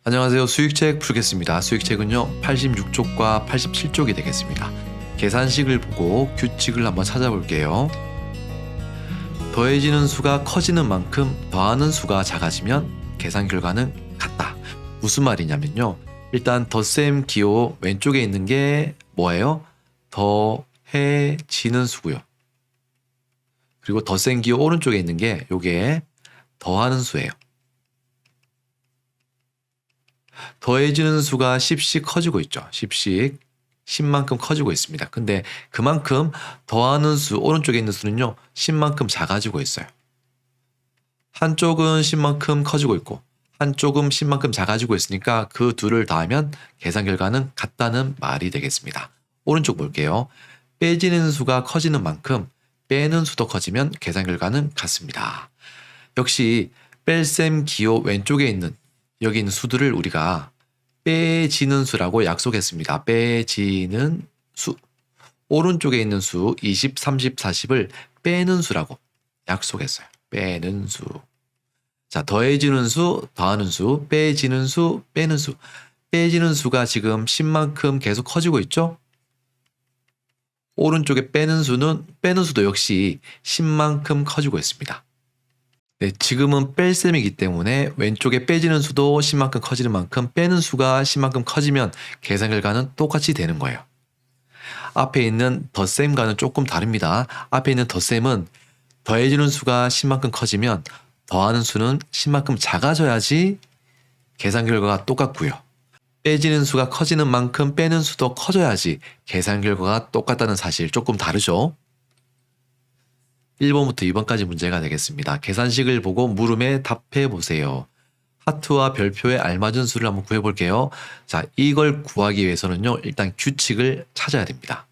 안녕하세요. 수익책 풀겠습니다. 수익책은요 86쪽과 87쪽이 되겠습니다. 계산식을 보고 규칙을 한번 찾아볼게요. 더해지는 수가 커지는 만큼 더하는 수가 작아지면 계산 결과는 같다. 무슨 말이냐면요, 일단 덧셈 기호 왼쪽에 있는 게 뭐예요? 더해지는 수고요. 그리고 덧셈 기호 오른쪽에 있는 게 요게 더하는 수예요. 더해지는 수가 10씩 커지고 있죠. 10씩 10만큼 커지고 있습니다. 근데 그만큼 더하는 수 오른쪽에 있는 수는요 10만큼 작아지고 있어요. 한쪽은 10만큼 커지고 있고 한쪽은 10만큼 작아지고 있으니까 그 둘을 더하면 계산 결과는 같다는 말이 되겠습니다. 오른쪽 볼게요. 빼지는 수가 커지는 만큼 빼는 수도 커지면 계산 결과는 같습니다. 역시 뺄셈 기호 왼쪽에 있는 여기 있는 수들을 우리가 빼지는 수라고 약속했습니다. 빼지는 수. 오른쪽에 있는 수 20, 30, 40을 빼는 수라고 약속했어요. 빼는 수. 자, 더해지는 수, 더하는 수, 빼지는 수, 빼는 수. 빼지는 수가 지금 10만큼 계속 커지고 있죠? 오른쪽에 빼는 수도 역시 10만큼 커지고 있습니다. 네, 지금은 뺄셈이기 때문에 왼쪽에 빼지는 수도 10만큼 커지는 만큼 빼는 수가 10만큼 커지면 계산 결과는 똑같이 되는 거예요. 앞에 있는 덧셈과는 조금 다릅니다. 앞에 있는 덧셈은 더해지는 수가 10만큼 커지면 더하는 수는 10만큼 작아져야지 계산 결과가 똑같고요. 빼지는 수가 커지는 만큼 빼는 수도 커져야지 계산 결과가 똑같다는 사실 조금 다르죠. 1번부터 2번까지 문제가 되겠습니다. 계산식을 보고 물음에 답해 보세요. 하트와 별표에 알맞은 수를 한번 구해 볼게요. 자, 이걸 구하기 위해서는요, 일단 규칙을 찾아야 됩니다.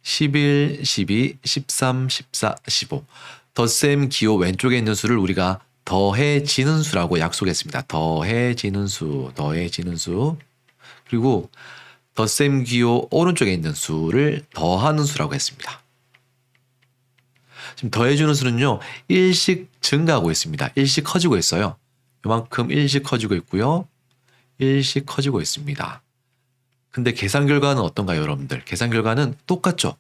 11, 12, 13, 14, 15. 덧셈 기호 왼쪽에 있는 수를 우리가 더해지는 수라고 약속했습니다. 더해지는 수. 그리고 덧셈 기호 오른쪽에 있는 수를 더하는 수라고 했습니다. 지금 더해주는 수는요 1씩 증가하고 있습니다. 1씩 커지고 있어요. 이만큼 1씩 커지고 있고요. 1씩 커지고 있습니다. 근데 계산 결과는 어떤가요, 여러분들? 계산 결과는 똑같죠.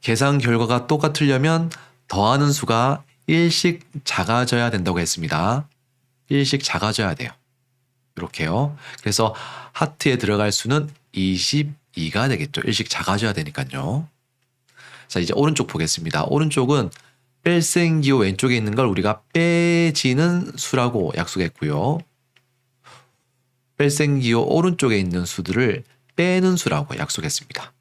계산 결과가 똑같으려면 더하는 수가 1씩 작아져야 된다고 했습니다. 1씩 작아져야 돼요. 이렇게요. 그래서 하트에 들어갈 수는 22가 되겠죠. 1씩 작아져야 되니까요. 자, 이제 오른쪽 보겠습니다. 오른쪽은 뺄셈 기호 왼쪽에 있는 걸 우리가 빼지는 수라고 약속했고요. 뺄셈 기호 오른쪽에 있는 수들을 빼는 수라고 약속했습니다.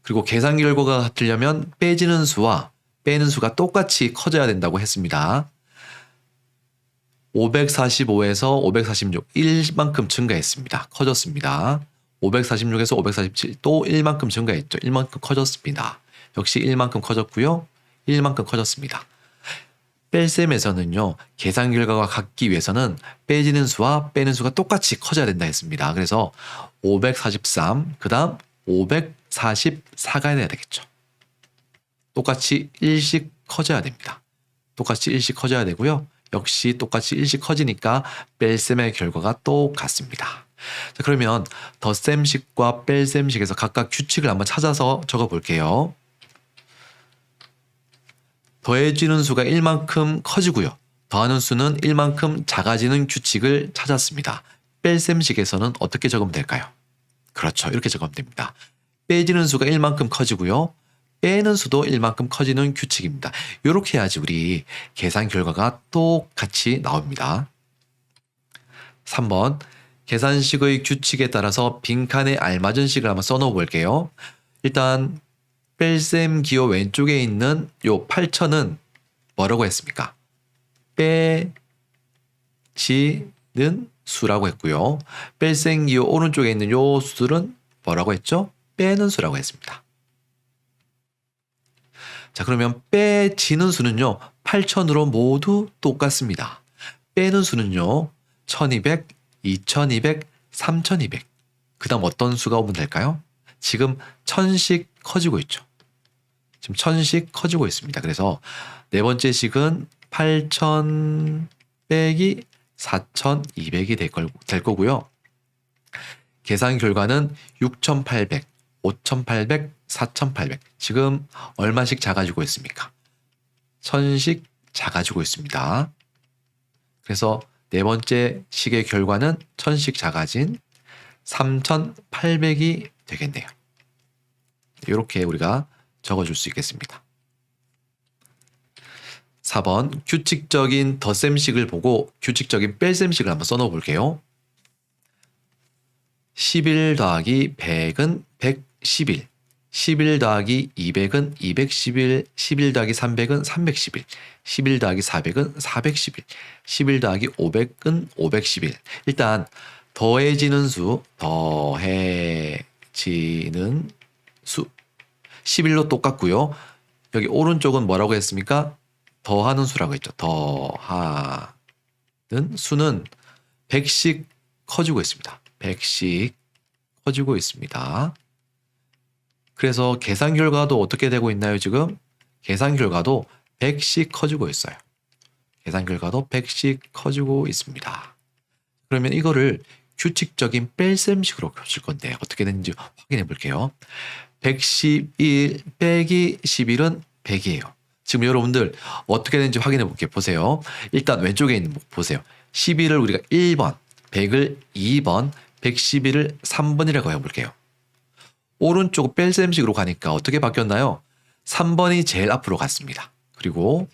그리고 계산 결과가 같으려면 빼지는 수와 빼는 수가 똑같이 커져야 된다고 했습니다. 545에서 546, 1만큼 증가했습니다. 커졌습니다. 546에서 547 또 1만큼 증가했죠. 1만큼 커졌습니다. 역시 1만큼 커졌고요. 1만큼 커졌습니다. 뺄셈에서는요. 계산 결과가 같기 위해서는 빼지는 수와 빼는 수가 똑같이 커져야 된다 했습니다. 그래서 543, 그 다음 544가 돼야 되겠죠. 똑같이 1씩 커져야 됩니다. 똑같이 1씩 커져야 되고요. 역시 똑같이 1씩 커지니까 뺄셈의 결과가 똑같습니다. 자, 그러면 덧셈식과 뺄셈식에서 각각 규칙을 한번 찾아서 적어 볼게요. 더해지는 수가 1만큼 커지고요. 더하는 수는 1만큼 작아지는 규칙을 찾았습니다. 뺄셈식에서는 어떻게 적으면 될까요? 그렇죠. 이렇게 적으면 됩니다. 빼지는 수가 1만큼 커지고요. 빼는 수도 1만큼 커지는 규칙입니다. 이렇게 해야지 우리 계산 결과가 똑같이 나옵니다. 3번. 계산식의 규칙에 따라서 빈칸에 알맞은 식을 한번 써놓아 볼게요. 일단 뺄셈 기호 왼쪽에 있는 요 8,000은 뭐라고 했습니까? 빼지는 수라고 했고요. 뺄셈 기호 오른쪽에 있는 요 수들은 뭐라고 했죠? 빼는 수라고 했습니다. 자, 그러면 빼지는 수는요 8,000으로 모두 똑같습니다. 빼는 수는요 1200, 2200, 3200. 그 다음 어떤 수가 오면 될까요? 지금 1000씩 커지고 있죠. 지금 1000씩 커지고 있습니다. 그래서 네 번째 식은 8000 빼기 4,200이 될 거고요. 계산 결과는 6,800, 5,800, 4,800. 지금 얼마씩 작아지고 있습니까? 1000씩 작아지고 있습니다. 그래서 네 번째 식의 결과는 1000씩 작아진 3,800이 되겠네요. 이렇게 우리가 적어줄 수 있겠습니다. 4번 규칙적인 덧셈식을 보고 규칙적인 뺄셈식을 한번 써놓아 볼게요. 11 더하기 100은 111, 11 더하기 200은 211, 11 더하기 300은 311, 11 더하기 400은 411, 11 더하기 500은 511. 일단 더해지는 수 11로 똑같고요. 여기 오른쪽은 뭐라고 했습니까? 더하는 수라고 했죠. 더하는 수는 100씩 커지고 있습니다. 100씩 커지고 있습니다. 그래서 계산 결과도 어떻게 되고 있나요, 지금? 계산 결과도 100씩 커지고 있어요. 계산 결과도 100씩 커지고 있습니다. 그러면 이거를 규칙적인 뺄셈식으로 겹칠 건데 어떻게 되는지 확인해 볼게요. 111 빼기 11은 100이에요. 지금 여러분들 어떻게 되는지 확인해 볼게요. 보세요. 일단 왼쪽에 있는 거 보세요. 11을 우리가 1번, 100을 2번, 111을 3번이라고 해볼게요. 오른쪽 뺄셈식으로 가니까 어떻게 바뀌었나요? 3번이 제일 앞으로 갔습니다. 그리고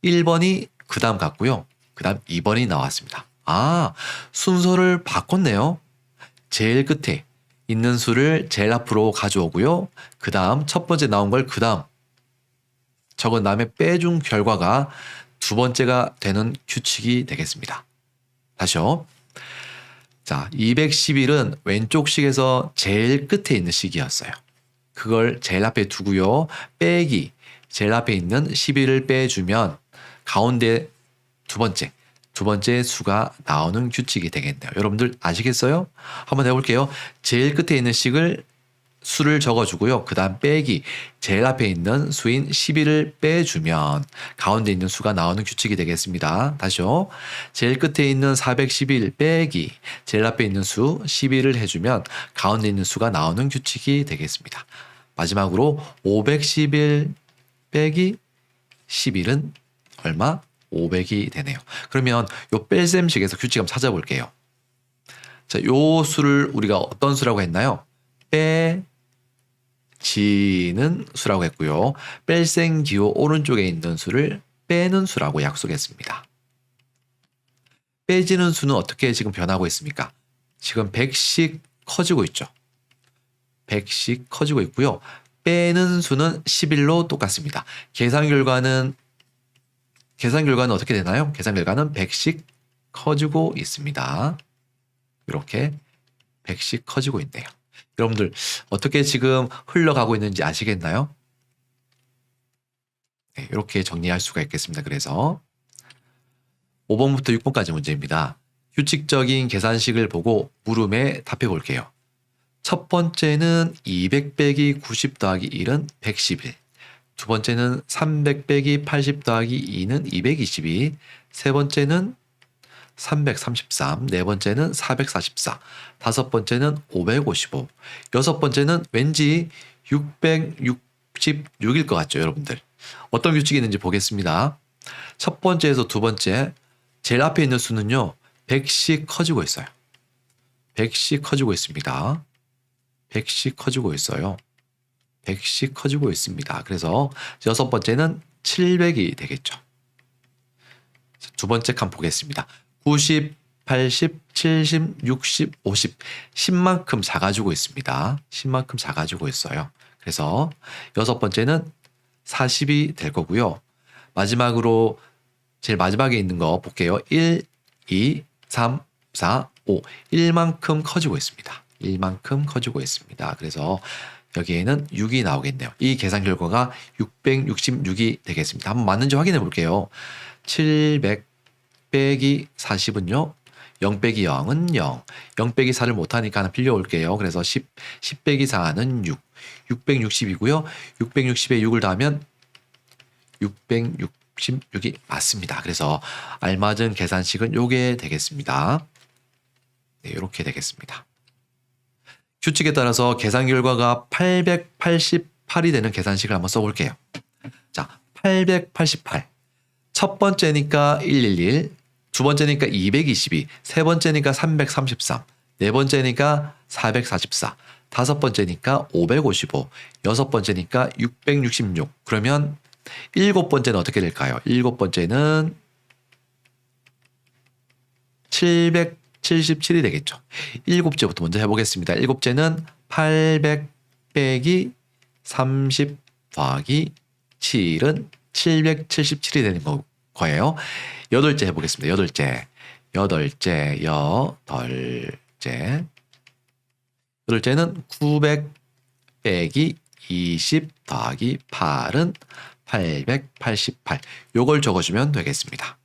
1번이 그 다음 갔고요. 그 다음 2번이 나왔습니다. 아, 순서를 바꿨네요. 제일 끝에 있는 수를 제일 앞으로 가져오고요. 그 다음 첫 번째 나온 걸 그 다음 적은 다음에 빼준 결과가 두 번째가 되는 규칙이 되겠습니다. 다시요. 자, 211은 왼쪽 식에서 제일 끝에 있는 식이었어요. 그걸 제일 앞에 두고요. 빼기, 제일 앞에 있는 11을 빼주면 가운데 두 번째 수가 나오는 규칙이 되겠네요. 여러분들 아시겠어요? 한번 해볼게요. 제일 끝에 있는 수를 적어주고요. 그 다음 빼기, 제일 앞에 있는 수인 11을 빼주면 가운데 있는 수가 나오는 규칙이 되겠습니다. 다시요. 제일 끝에 있는 411 빼기, 제일 앞에 있는 수 11을 해주면 가운데 있는 수가 나오는 규칙이 되겠습니다. 마지막으로 511 빼기 11은 얼마? 500이 되네요. 그러면 요 뺄셈식에서 규칙 한번 찾아볼게요. 자, 요 수를 우리가 어떤 수라고 했나요? 빼지는 수라고 했고요. 뺄셈 기호 오른쪽에 있는 수를 빼는 수라고 약속했습니다. 빼지는 수는 어떻게 지금 변하고 있습니까? 지금 100씩 커지고 있죠. 100씩 커지고 있고요. 빼는 수는 11로 똑같습니다. 계산 결과는 어떻게 되나요? 계산 결과는 100씩 커지고 있습니다. 이렇게 100씩 커지고 있네요. 여러분들 어떻게 지금 흘러가고 있는지 아시겠나요? 네, 이렇게 정리할 수가 있겠습니다. 그래서 5번부터 6번까지 문제입니다. 규칙적인 계산식을 보고 물음에 답해 볼게요. 첫 번째는 200 빼기 90 더하기 1은 111. 두 번째는 300 빼기 80 더하기 2는 222. 세 번째는 333. 네 번째는 444. 다섯 번째는 555. 여섯 번째는 왠지 666일 것 같죠, 여러분들? 어떤 규칙이 있는지 보겠습니다. 첫 번째에서 두 번째, 제일 앞에 있는 수는요, 100씩 커지고 있어요. 100씩 커지고 있습니다. 100씩 커지고 있어요. 100씩 커지고 있습니다. 그래서 여섯 번째는 700이 되겠죠. 두 번째 칸 보겠습니다. 90, 80, 70, 60, 50. 10만큼 작아지고 있습니다. 10만큼 작아지고 있어요. 그래서 여섯 번째는 40이 될 거고요. 마지막으로 제일 마지막에 있는 거 볼게요. 1, 2, 3, 4, 5. 1만큼 커지고 있습니다. 1만큼 커지고 있습니다. 그래서 여기에는 6이 나오겠네요. 이 계산 결과가 666이 되겠습니다. 한번 맞는지 확인해 볼게요. 700 빼기 40은요. 0 빼기 0은 0. 0 빼기 4를 못하니까 하나 빌려올게요. 그래서 10 빼기 4는 6. 660이고요. 660에 6을 더하면 606 866이 맞습니다. 그래서 알맞은 계산식은 요게 되겠습니다. 네, 이렇게 되겠습니다. 규칙에 따라서 계산 결과가 888이 되는 계산식을 한번 써볼게요. 자, 888. 첫 번째니까 111, 두 번째니까 222, 세 번째니까 333, 네 번째니까 444, 다섯 번째니까 555, 여섯 번째니까 666. 그러면 일곱 번째는 어떻게 될까요? 일곱 번째는 777이 되겠죠. 일곱째부터 먼저 해보겠습니다. 일곱째는 800 빼기 30 더하기 7은 777이 되는 거예요. 여덟째 해보겠습니다. 여덟째는 900 빼기 20 더하기 8은 888. 요걸 적어주면 되겠습니다.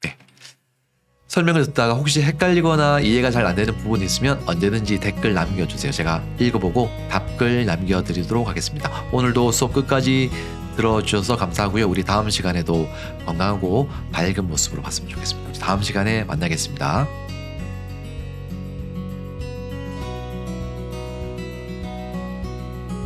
네. 설명을 듣다가 혹시 헷갈리거나 이해가 잘 안 되는 부분이 있으면 언제든지 댓글 남겨주세요. 제가 읽어보고 답글 남겨드리도록 하겠습니다. 오늘도 수업 끝까지 들어주셔서 감사하고요. 우리 다음 시간에도 건강하고 밝은 모습으로 봤으면 좋겠습니다. 다음 시간에 만나겠습니다.